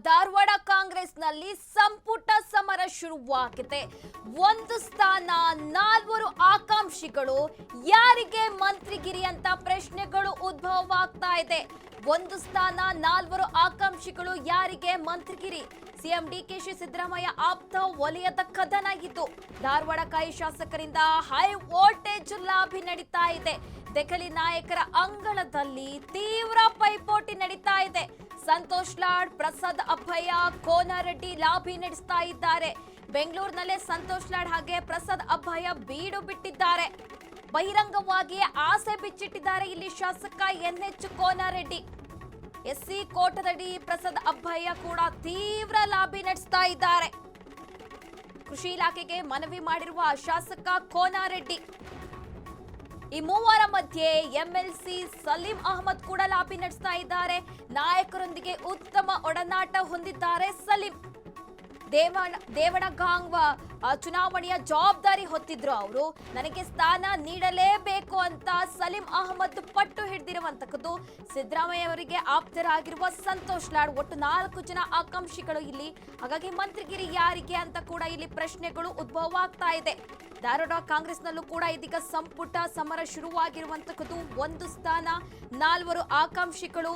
ಧಾರವಾಡ ಕಾಂಗ್ರೆಸ್ನಲ್ಲಿ ಸಂಪುಟ ಸಮರ ಶುರುವಾಗಿದೆ. ಒಂದು ಸ್ಥಾನ, 4 ಆಕಾಂಕ್ಷಿಗಳು, ಯಾರಿಗೆ ಮಂತ್ರಿಗಿರಿ ಅಂತ ಪ್ರಶ್ನೆಗಳು ಉದ್ಭವವಾಗ್ತಾ ಇದೆ. ಒಂದು ಸ್ಥಾನ, 4 ಆಕಾಂಕ್ಷಿಗಳು, ಯಾರಿಗೆ ಮಂತ್ರಿಗಿರಿ? ಸಿಎಂ ಡಿಕೆಶಿ ಸಿದ್ದರಾಮಯ್ಯ ಆಪ್ತ ವಲಯದ ಕದನ ಇದ್ದು ಧಾರವಾಡ ಕಾಯಿ ಶಾಸಕರಿಂದ ಹೈ ವೋಲ್ಟೇಜ್ ಲಾಬಿ ನಡೀತಾ ಇದೆ. ದೆಹಲಿ ನಾಯಕರ ಅಂಗಳದಲ್ಲಿ ತೀವ್ರ ಪೈಪೋಟಿ ನಡೀತಾ ಇದೆ. ಸಂತೋಷ್ ಲಾಡ್, ಪ್ರಸಾದ್ ಅಭಯ, ಕೋನರೆಡ್ಡಿ ಲಾಬಿ ನಡೆಸ್ತಾ ಇದ್ದಾರೆ. ಬೆಂಗಳೂರಿನಲ್ಲೇ ಸಂತೋಷ್ ಲಾಡ್ ಹಾಗೆ ಪ್ರಸಾದ್ ಅಭಯ ಬೀಡು ಬಿಟ್ಟಿದ್ದಾರೆ. ಬಹಿರಂಗವಾಗಿ ಆಸೆ ಬಿಚ್ಚಿಟ್ಟಿದ್ದಾರೆ ಇಲ್ಲಿ ಶಾಸಕ NH ಕೋನರೆಡ್ಡಿ. SC ಕೋಟದಡಿ ಪ್ರಸಾದ್ ಅಭಯ ಕೂಡ ತೀವ್ರ ಲಾಬಿ ನಡೆಸ್ತಾ ಇದ್ದಾರೆ. ಕೃಷಿ ಇಲಾಖೆಗೆ ಮನವಿ ಮಾಡಿರುವ ಶಾಸಕ ಕೋನರೆಡ್ಡಿ. ಈ ಮೂವರ ಮಧ್ಯೆ MLC ಸಲೀಂ ಅಹಮದ್ ಕೂಡ ಲಾಬಿ ನಡೆಸ್ತಾ ಇದ್ದಾರೆ. ನಾಯಕರೊಂದಿಗೆ ಉತ್ತಮ ಒಡನಾಟ ಹೊಂದಿದ್ದಾರೆ ಸಲೀಂ. ದೇವಣಗಾಂವ್ ಚುನಾವಣೆಯ ಜವಾಬ್ದಾರಿ ಹೊತ್ತಿದ್ರು ಅವರು. ನನಗೆ ಸ್ಥಾನ ನೀಡಲೇಬೇಕು ಅಂತ ಸಲೀಂ ಅಹಮದ್ ಪಟ್ಟು ಹಿಡಿದಿರುವಂತಕ್ಕದ್ದು. ಸಿದ್ದರಾಮಯ್ಯ ಅವರಿಗೆ ಆಪ್ತರಾಗಿರುವ ಸಂತೋಷ್ ಲಾಡ್, ಒಟ್ಟು 4 ಜನ ಆಕಾಂಕ್ಷಿಗಳು ಇಲ್ಲಿ. ಹಾಗಾಗಿ ಮಂತ್ರಿಗಿರಿ ಯಾರಿಗೆ ಅಂತ ಕೂಡ ಇಲ್ಲಿ ಪ್ರಶ್ನೆಗಳು ಉದ್ಭವವಾಗ್ತಾ ಇದೆ. ಧಾರವಾಡ ಕಾಂಗ್ರೆಸ್ನಲ್ಲೂ ಕೂಡ ಇದೀಗ ಸಂಪುಟ ಸಮರ ಶುರುವಾಗಿರುವಂತಕ್ಕದ್ದು. ಒಂದು ಸ್ಥಾನ, 4 ಆಕಾಂಕ್ಷಿಗಳು,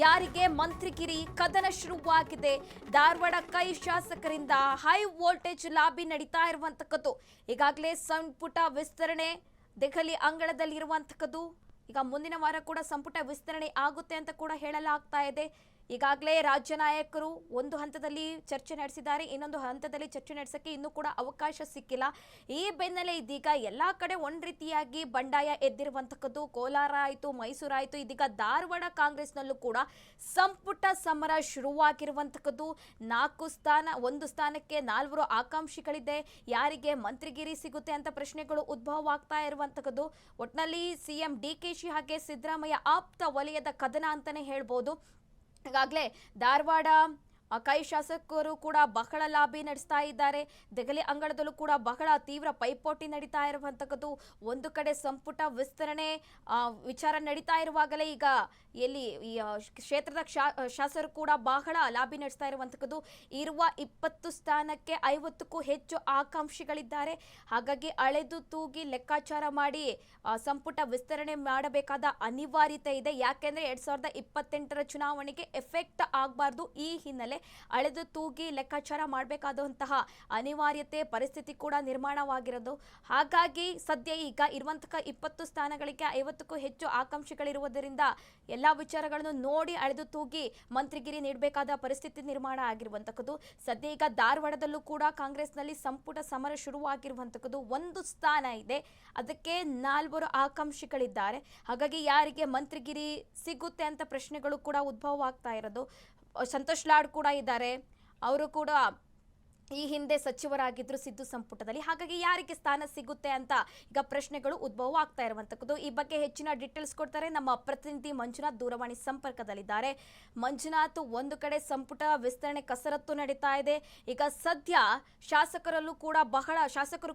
ಯಾರಿಗೆ ಮಂತ್ರಿಗಿರಿ ಕದನ ಶುರುವಾಗಿದೆ. ಧಾರವಾಡ ಕೈ ಶಾಸಕರಿಂದ ಹೈ ವೋಲ್ಟೇಜ್ ಲಾಬಿ ನಡೀತಾ ಇರುವಂತಕ್ಕದ್ದು. ಈಗಾಗಲೇ ಸಂಪುಟ ವಿಸ್ತರಣೆ ದೆಹಲಿ ಅಂಗಳದಲ್ಲಿರುವಂತಕ್ಕದ್ದು. ಈಗ ಮುಂದಿನ ವಾರ ಕೂಡ ಸಂಪುಟ ವಿಸ್ತರಣೆ ಆಗುತ್ತೆ ಅಂತ ಕೂಡ ಹೇಳಲಾಗ್ತಾ ಇದೆ. ಈಗಾಗಲೇ ರಾಜ್ಯ ನಾಯಕರು ಒಂದು ಹಂತದಲ್ಲಿ ಚರ್ಚೆ ನಡೆಸಿದ್ದಾರೆ, ಇನ್ನೊಂದು ಹಂತದಲ್ಲಿ ಚರ್ಚೆ ನಡೆಸಕ್ಕೆ ಇನ್ನೂ ಕೂಡ ಅವಕಾಶ ಸಿಕ್ಕಿಲ್ಲ. ಈ ಬೆನ್ನಲ್ಲೇ ಇದೀಗ ಎಲ್ಲಾ ಕಡೆ ಒಂದ್ ರೀತಿಯಾಗಿ ಬಂಡಾಯ ಎದ್ದಿರುವಂತಕ್ಕದ್ದು. ಕೋಲಾರ ಆಯಿತು, ಮೈಸೂರು ಆಯಿತು, ಇದೀಗ ಧಾರವಾಡ ಕಾಂಗ್ರೆಸ್ನಲ್ಲೂ ಕೂಡ ಸಂಪುಟ ಸಮರ ಶುರುವಾಗಿರುವಂತಕ್ಕದ್ದು. 4 ಸ್ಥಾನ, ಒಂದು ಸ್ಥಾನಕ್ಕೆ 4 ಆಕಾಂಕ್ಷಿಗಳಿದೆ. ಯಾರಿಗೆ ಮಂತ್ರಿಗಿರಿ ಸಿಗುತ್ತೆ ಅಂತ ಪ್ರಶ್ನೆಗಳು ಉದ್ಭವವಾಗ್ತಾ ಇರುವಂತಕ್ಕದ್ದು. ಒಟ್ನಲ್ಲಿ ಸಿಎಂ ಡಿಕೆಶಿ ಹಾಗೆ ಸಿದ್ದರಾಮಯ್ಯ ಆಪ್ತ ವಲಯದ ಕದನ ಅಂತಾನೆ ಹೇಳ್ಬೋದು. ಈಗಾಗಲೇ ಧಾರವಾಡ ಕೈ ಶಾಸಕರು ಕೂಡ ಬಹಳ ಲಾಬಿ ನಡೆಸ್ತಾ ಇದ್ದಾರೆ. ದೆಹಲಿ ಅಂಗಳದಲ್ಲೂ ಕೂಡ ಬಹಳ ತೀವ್ರ ಪೈಪೋಟಿ ನಡೀತಾ ಇರುವಂತಕ್ಕದ್ದು. ಒಂದು ಕಡೆ ಸಂಪುಟ ವಿಸ್ತರಣೆ ವಿಚಾರ ನಡೀತಾ ಇರುವಾಗಲೇ ಈಗ ಎಲ್ಲಿ ಈ ಕ್ಷೇತ್ರದ ಶಾಸಕರು ಕೂಡ ಬಹಳ ಲಾಬಿ ನಡೆಸ್ತಾ ಇರುವಂತಕ್ಕದ್ದು. ಇರುವ 20 ಸ್ಥಾನಕ್ಕೆ 50ಕ್ಕೂ ಹೆಚ್ಚು ಆಕಾಂಕ್ಷಿಗಳಿದ್ದಾರೆ. ಹಾಗಾಗಿ ಅಳೆದು ತೂಗಿ ಲೆಕ್ಕಾಚಾರ ಮಾಡಿ ಸಂಪುಟ ವಿಸ್ತರಣೆ ಮಾಡಬೇಕಾದ ಅನಿವಾರ್ಯತೆ ಇದೆ. ಯಾಕೆಂದ್ರೆ 2028ರ ಚುನಾವಣೆಗೆ ಎಫೆಕ್ಟ್ ಆಗಬಾರ್ದು. ಈ ಹಿನ್ನೆಲೆ ಅಳೆದು ತೂಗಿ ಲೆಕ್ಕಾಚಾರ ಮಾಡಬೇಕಾದಂತಹ ಅನಿವಾರ್ಯತೆ ಪರಿಸ್ಥಿತಿ ಕೂಡ ನಿರ್ಮಾಣವಾಗಿರೋದು. ಹಾಗಾಗಿ ಸದ್ಯ ಈಗ ಇರುವಂತಹ 20 ಸ್ಥಾನಗಳಿಗೆ 50ಕ್ಕೂ ಹೆಚ್ಚು ಆಕಾಂಕ್ಷಿಗಳಿರುವುದರಿಂದ ಎಲ್ಲಾ ವಿಚಾರಗಳನ್ನು ನೋಡಿ ಅಳೆದು ತೂಗಿ ಮಂತ್ರಿಗಿರಿ ನೀಡಬೇಕಾದ ಪರಿಸ್ಥಿತಿ ನಿರ್ಮಾಣ ಆಗಿರುವಂತಕ್ಕದ್ದು. ಸದ್ಯ ಈಗ ಧಾರವಾಡದಲ್ಲೂ ಕೂಡ ಕಾಂಗ್ರೆಸ್ನಲ್ಲಿ ಸಂಪುಟ ಸಮರ ಶುರುವಾಗಿರುವಂತಕ್ಕದ್ದು. ಒಂದು ಸ್ಥಾನ ಇದೆ, ಅದಕ್ಕೆ 4 ಆಕಾಂಕ್ಷಿಗಳಿದ್ದಾರೆ. ಹಾಗಾಗಿ ಯಾರಿಗೆ ಮಂತ್ರಿಗಿರಿ ಸಿಗುತ್ತೆ ಅಂತ ಪ್ರಶ್ನೆಗಳು ಕೂಡ ಉದ್ಭವವಾಗ್ತಾ ಇರೋದು. ಸಂತೋಷ್ ಲಾಡ್ ಕೂಡ ಇದ್ದಾರೆ, ಅವರು ಕೂಡ ಈ ಹಿಂದೆ ಸಚಿವರಾಗಿದ್ರು ಸಿದ್ದು ಸಂಪುಟದಲ್ಲಿ. ಹಾಗಾಗಿ ಯಾರಿಗೆ ಸ್ಥಾನ ಸಿಗುತ್ತೆ ಅಂತ ಈಗ ಪ್ರಶ್ನೆಗಳು ಉದ್ಭವ ಆಗ್ತಾ ಇರುವಂತಕ್ಕದ್ದು. ಈ ಬಗ್ಗೆ ಹೆಚ್ಚಿನ ಡೀಟೇಲ್ಸ್ ಕೊಡ್ತಾರೆ ನಮ್ಮ ಪ್ರತಿನಿಧಿ ಮಂಜುನಾಥ್, ದೂರವಾಣಿ ಸಂಪರ್ಕದಲ್ಲಿದ್ದಾರೆ. ಮಂಜುನಾಥ್, ಒಂದು ಕಡೆ ಸಂಪುಟ ವಿಸ್ತರಣೆ ಕಸರತ್ತು ನಡೀತಾ ಇದೆ. ಈಗ ಸದ್ಯ ಶಾಸಕರು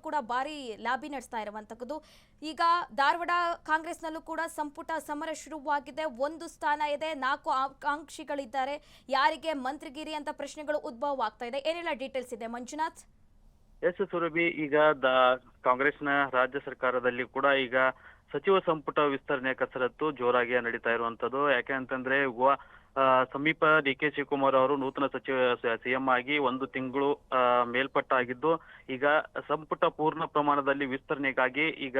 ಕೂಡ ಭಾರಿ ಲಾಬಿ ನಡೆಸ್ತಾ ಇರುವಂತಕ್ಕದ್ದು. ಈಗ ಧಾರವಾಡ ಕಾಂಗ್ರೆಸ್ನಲ್ಲೂ ಕೂಡ ಸಂಪುಟ ಸಮರ ಶುರುವಾಗಿದೆ. ಒಂದು ಸ್ಥಾನ ಇದೆ, 4 ಆಕಾಂಕ್ಷಿಗಳಿದ್ದಾರೆ. ಯಾರಿಗೆ ಮಂತ್ರಿಗಿರಿ ಅಂತ ಪ್ರಶ್ನೆಗಳು ಉದ್ಭವ ಆಗ್ತಾ ಇದೆ. ಏನೆಲ್ಲ ಡೀಟೇಲ್ಸ್ ಇದೆ ಮಂಜುನಾಥ್? ಎಸ್ ಸುರಭಿ, ಈಗ ಕಾಂಗ್ರೆಸ್ನ ರಾಜ್ಯ ಸರ್ಕಾರದಲ್ಲಿ ಕೂಡ ಈಗ ಸಚಿವ ಸಂಪುಟ ವಿಸ್ತರಣೆ ಕಸರತ್ತು ಜೋರಾಗಿ ನಡೀತಾ ಇರುವಂತದ್ದು. ಯಾಕೆ ಅಂತಂದ್ರೆ ಸಮೀಪ DK ಶಿವಕುಮಾರ್ ಅವರು ನೂತನ ಸಚಿವ CM ಆಗಿ 1 ತಿಂಗಳು ಮೇಲ್ಪಟ್ಟಾಗಿದ್ದು, ಈಗ ಸಂಪುಟ ಪೂರ್ಣ ಪ್ರಮಾಣದಲ್ಲಿ ವಿಸ್ತರಣೆಗಾಗಿ ಈಗ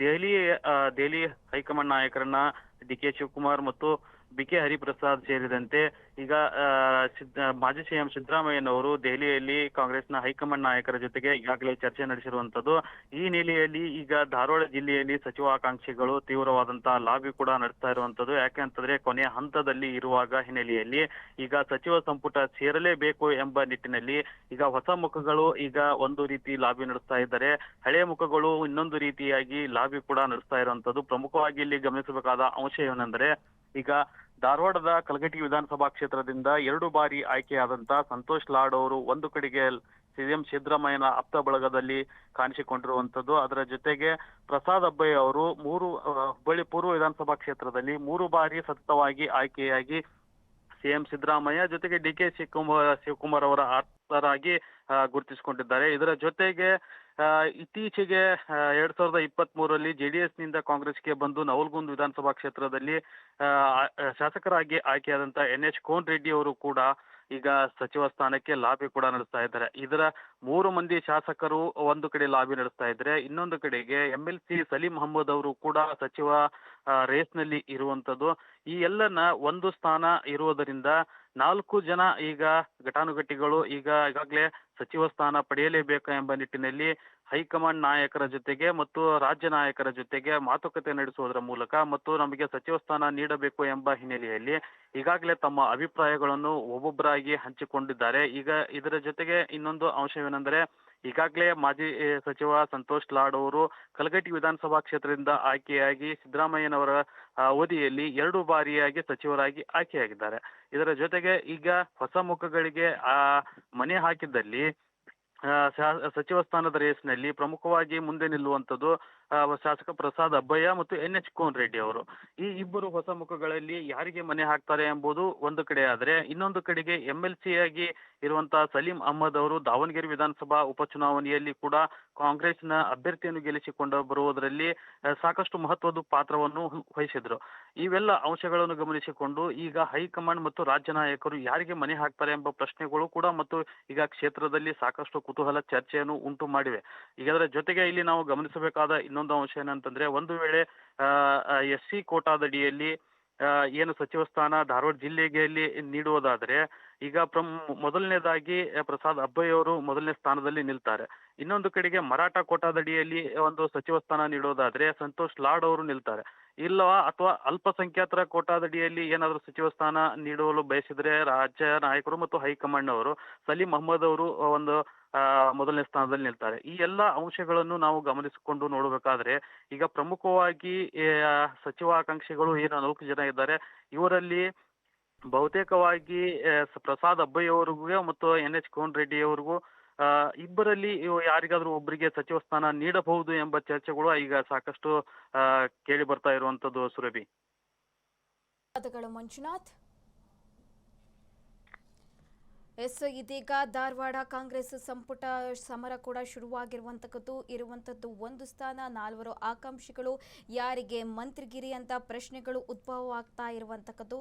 ದೆಹಲಿ ಹೈಕಮಾಂಡ್ ನಾಯಕರನ್ನ DK ಶಿವಕುಮಾರ್ ಮತ್ತು BK ಹರಿಪ್ರಸಾದ್ ಸೇರಿದಂತೆ ಈಗ ಮಾಜಿ CM ಸಿದ್ದರಾಮಯ್ಯನವರು ದೆಹಲಿಯಲ್ಲಿ ಕಾಂಗ್ರೆಸ್ನ ಹೈಕಮಾಂಡ್ ನಾಯಕರ ಜೊತೆಗೆ ಈಗಾಗಲೇ ಚರ್ಚೆ ನಡೆಸಿರುವಂತದ್ದು. ಈ ನೆಲೆಯಲ್ಲಿ ಈಗ ಧಾರವಾಡ ಜಿಲ್ಲೆಯಲ್ಲಿ ಸಚಿವ ಆಕಾಂಕ್ಷಿಗಳು ತೀವ್ರವಾದಂತಹ ಲಾಬಿ ಕೂಡ ನಡೆಸ್ತಾ ಇರುವಂತದ್ದು. ಯಾಕೆ ಅಂತಂದ್ರೆ ಕೊನೆಯ ಹಂತದಲ್ಲಿ ಇರುವಾಗ ಹಿನ್ನೆಲೆಯಲ್ಲಿ ಈಗ ಸಚಿವ ಸಂಪುಟ ಸೇರಲೇಬೇಕು ಎಂಬ ನಿಟ್ಟಿನಲ್ಲಿ ಈಗ ಹೊಸ ಮುಖಗಳು ಈಗ ಒಂದು ರೀತಿ ಲಾಬಿ ನಡೆಸ್ತಾ ಇದ್ದಾರೆ, ಹಳೆಯ ಮುಖಗಳು ಇನ್ನೊಂದು ರೀತಿಯಾಗಿ ಲಾಬಿ ಕೂಡ ನಡೆಸ್ತಾ ಇರುವಂತದ್ದು. ಪ್ರಮುಖವಾಗಿ ಇಲ್ಲಿ ಗಮನಿಸಬೇಕಾದ ಅಂಶ ಏನೆಂದರೆ, ಈಗ ಧಾರವಾಡದ ಕಲಘಟಗಿ ವಿಧಾನಸಭಾ ಕ್ಷೇತ್ರದಿಂದ 2 ಬಾರಿ ಆಯ್ಕೆಯಾದಂತ ಸಂತೋಷ್ ಲಾಡ್ ಅವರು ಒಂದು ಕಡೆಗೆ ಸಿಎಂ ಸಿದ್ದರಾಮಯ್ಯನ ಆಪ್ತ ಬಳಗದಲ್ಲಿ ಕಾಣಿಸಿಕೊಂಡಿರುವಂತದ್ದು. ಅದರ ಜೊತೆಗೆ ಪ್ರಸಾದ್ ಅಬ್ಬಯ್ಯ ಅವರು ಹುಬ್ಬಳ್ಳಿ ಪೂರ್ವ ವಿಧಾನಸಭಾ ಕ್ಷೇತ್ರದಲ್ಲಿ 3 ಬಾರಿ ಸತತವಾಗಿ ಆಯ್ಕೆಯಾಗಿ ಸಿಎಂ ಸಿದ್ದರಾಮಯ್ಯ ಜೊತೆಗೆ ಡಿ.ಕೆ. ಶಿವಕುಮಾರ್ ಅವರ ಆಪ್ತರಾಗಿ ಗುರುತಿಸಿಕೊಂಡಿದ್ದಾರೆ. ಇದರ ಜೊತೆಗೆ ಇತ್ತೀಚೆಗೆ 2023ರಲ್ಲಿ ಜೆಡಿಎಸ್ನಿಂದ ಕಾಂಗ್ರೆಸ್ಗೆ ಬಂದು ನವಲಗುಂದ ವಿಧಾನಸಭಾ ಕ್ಷೇತ್ರದಲ್ಲಿ ಶಾಸಕರಾಗಿ ಆಯ್ಕೆಯಾದಂತ NH ಕೋನ್ ರೆಡ್ಡಿ ಅವರು ಕೂಡ ಈಗ ಸಚಿವ ಸ್ಥಾನಕ್ಕೆ ಲಾಬಿ ಕೂಡ ನಡೆಸ್ತಾ ಇದ್ದಾರೆ. ಇದರ 3 ಮಂದಿ ಶಾಸಕರು ಒಂದು ಕಡೆ ಲಾಬಿ ನಡೆಸ್ತಾ ಇದ್ರೆ, ಇನ್ನೊಂದು ಕಡೆಗೆ MLC ಸಲೀಂ ಅಹಮದ್ ಅವರು ಕೂಡ ಸಚಿವ ರೇಸ್ನಲ್ಲಿ ಇರುವಂತದ್ದು. ಈ ಎಲ್ಲನ ಒಂದು ಸ್ಥಾನ ಇರುವುದರಿಂದ 4 ಜನ ಈಗ ಘಟಾನುಘಟಿಗಳು ಈಗಾಗಲೇ ಸಚಿವ ಸ್ಥಾನ ಪಡೆಯಲೇಬೇಕು ಎಂಬ ನಿಟ್ಟಿನಲ್ಲಿ ಹೈಕಮಾಂಡ್ ನಾಯಕರ ಜೊತೆಗೆ ಮತ್ತು ರಾಜ್ಯ ನಾಯಕರ ಜೊತೆಗೆ ಮಾತುಕತೆ ನಡೆಸುವುದರ ಮೂಲಕ ಮತ್ತು ನಮಗೆ ಸಚಿವ ಸ್ಥಾನ ನೀಡಬೇಕು ಎಂಬ ಹಿನ್ನೆಲೆಯಲ್ಲಿ ಈಗಾಗಲೇ ತಮ್ಮ ಅಭಿಪ್ರಾಯಗಳನ್ನು ಒಬ್ಬೊಬ್ಬರಾಗಿ ಹಂಚಿಕೊಂಡಿದ್ದಾರೆ. ಈಗ ಇದರ ಜೊತೆಗೆ ಇನ್ನೊಂದು ಅಂಶವೇನೆಂದರೆ, ಈಗಾಗಲೇ ಮಾಜಿ ಸಚಿವ ಸಂತೋಷ್ ಲಾಡ್ ಅವರು ಕಲಘಟಗಿ ವಿಧಾನಸಭಾ ಕ್ಷೇತ್ರದಿಂದ ಆಯ್ಕೆಯಾಗಿ ಸಿದ್ದರಾಮಯ್ಯನವರ ಅವಧಿಯಲ್ಲಿ 2 ಬಾರಿಯಾಗಿ ಸಚಿವರಾಗಿ ಆಯ್ಕೆಯಾಗಿದ್ದಾರೆ. ಇದರ ಜೊತೆಗೆ ಈಗ ಹೊಸ ಮುಖಗಳಿಗೆ ಮನೆ ಹಾಕಿದ್ದಲ್ಲಿ ಸಚಿವ ಸ್ಥಾನದ ರೇಸ್ನಲ್ಲಿ ಪ್ರಮುಖವಾಗಿ ಮುಂದೆ ನಿಲ್ಲುವಂಥದ್ದು ಶಾಸಕ ಪ್ರಸಾದ್ ಅಬ್ಬಯ್ಯ ಮತ್ತು NH ಕೋನ್ ರೆಡ್ಡಿ ಅವರು. ಈ ಇಬ್ಬರು ಹೊಸ ಮುಖಗಳಲ್ಲಿ ಯಾರಿಗೆ ಮನೆ ಹಾಕ್ತಾರೆ ಎಂಬುದು ಒಂದು ಕಡೆ ಆದರೆ, ಇನ್ನೊಂದು ಕಡೆಗೆ MLC ಆಗಿ ಇರುವಂತಹ ಸಲೀಂ ಅಹಮದ್ ಅವರು ದಾವಣಗೆರೆ ವಿಧಾನಸಭಾ ಉಪಚುನಾವಣೆಯಲ್ಲಿ ಕೂಡ ಕಾಂಗ್ರೆಸ್ನ ಅಭ್ಯರ್ಥಿಯನ್ನು ಗೆಲ್ಲಿಸಿಕೊಂಡು ಬರುವುದರಲ್ಲಿ ಸಾಕಷ್ಟು ಮಹತ್ವದ ಪಾತ್ರವನ್ನು ವಹಿಸಿದ್ರು. ಇವೆಲ್ಲ ಅಂಶಗಳನ್ನು ಗಮನಿಸಿಕೊಂಡು ಈಗ ಹೈಕಮಾಂಡ್ ಮತ್ತು ರಾಜ್ಯ ನಾಯಕರು ಯಾರಿಗೆ ಮನೆ ಹಾಕ್ತಾರೆ ಎಂಬ ಪ್ರಶ್ನೆಗಳು ಕೂಡ ಮತ್ತು ಈಗ ಕ್ಷೇತ್ರದಲ್ಲಿ ಸಾಕಷ್ಟು ಕುತೂಹಲ ಚರ್ಚೆಯನ್ನು ಉಂಟು ಮಾಡಿವೆ. ಈಗ ಅದರ ಜೊತೆಗೆ ಇಲ್ಲಿ ನಾವು ಗಮನಿಸಬೇಕಾದ ಇನ್ನೊಂದು ಅಂಶ ಏನಂತಂದ್ರೆ, ಒಂದು ವೇಳೆ SC ಕೋಟಾದಡಿಯಲ್ಲಿ ಏನು ಸಚಿವ ಸ್ಥಾನ ಧಾರವಾಡ ಜಿಲ್ಲೆಗೆ ನೀಡುವುದಾದ್ರೆ, ಈಗ ಮೊದಲನೇದಾಗಿ ಪ್ರಸಾದ್ ಅಬ್ಬಯ್ಯ ಅವರು ಮೊದಲನೇ ಸ್ಥಾನದಲ್ಲಿ ನಿಲ್ತಾರೆ. ಇನ್ನೊಂದು ಕಡೆಗೆ ಮರಾಠ ಕೋಟಾದಡಿಯಲ್ಲಿ ಒಂದು ಸಚಿವ ಸ್ಥಾನ ನೀಡೋದಾದ್ರೆ ಸಂತೋಷ್ ಲಾಡ್ ಅವರು ನಿಲ್ತಾರೆ. ಇಲ್ಲವಾ ಅಥವಾ ಅಲ್ಪಸಂಖ್ಯಾತರ ಕೋಟಾದಡಿಯಲ್ಲಿ ಏನಾದರೂ ಸಚಿವ ಸ್ಥಾನ ನೀಡಲು ಬಯಸಿದ್ರೆ ರಾಜ್ಯ ನಾಯಕರು ಮತ್ತು ಹೈಕಮಾಂಡ್ ಅವರು ಸಲೀಂ ಅಹಮದ್ ಅವರು ಒಂದು ಮೊದಲನೇ ಸ್ಥಾನದಲ್ಲಿ ನಿಲ್ತಾರೆ. ಈ ಎಲ್ಲ ಅಂಶಗಳನ್ನು ನಾವು ಗಮನಿಸಿಕೊಂಡು ನೋಡಬೇಕಾದ್ರೆ ಈಗ ಪ್ರಮುಖವಾಗಿ ಸಚಿವಾಕಾಂಕ್ಷಿಗಳು ಏನು 4 ಜನ ಇದ್ದಾರೆ, ಇವರಲ್ಲಿ ಬಹುತೇಕವಾಗಿ ಪ್ರಸಾದ್ ಅಬ್ಬಯ್ಯ ಅವರಿಗೂ ಮತ್ತು NH ಕೋನ್ ರೆಡ್ಡಿ ಅವರಿಗೂ ಇಬ್ಬರಲ್ಲಿ ಯಾರಿಗಾದ್ರೂ ಒಬ್ಬರಿಗೆ ಸಚಿವ ಸ್ಥಾನ ನೀಡಬಹುದು ಎಂಬ ಚರ್ಚೆಗಳು ಈಗ ಸಾಕಷ್ಟು ಕೇಳಿ ಬರ್ತಾ ಇರುವಂತದ್ದು ಸುರಭಿ. ಮಂಜುನಾಥ್, ಇದೀಗ ಧಾರವಾಡ ಕಾಂಗ್ರೆಸ್ ಸಂಪುಟ ಸಮರ ಕೂಡ ಇರುವಂತದ್ದು ಒಂದು ಸ್ಥಾನ, 4 ಆಕಾಂಕ್ಷಿಗಳು, ಯಾರಿಗೆ ಮಂತ್ರಿಗಿರಿ ಅಂತ ಪ್ರಶ್ನೆಗಳು ಉದ್ಭವ ಆಗ್ತಾ ಇರುವಂತದ್ದು.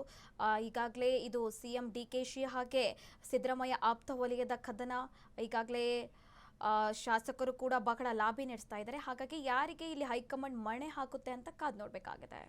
ಈಗಾಗಲೇ ಇದು ಸಿಎಂ DKಶಿ ಹಾಗೆ ಸಿದ್ದರಾಮಯ್ಯ ಆಪ್ತ ವಲಯದ ಕದನ. ಈಗಾಗಲೇ ಶಾಸಕರು ಕೂಡ ಬಹಳ ಲಾಬಿ ನಡೆಸ್ತಾ ಇದ್ದಾರೆ. ಹಾಗಾಗಿ ಯಾರಿಗೆ ಇಲ್ಲಿ ಹೈಕಮಾಂಡ್ ಮಣೆ ಹಾಕುತ್ತೆ ಅಂತ ಕಾದು ನೋಡಬೇಕಾಗಿದೆ.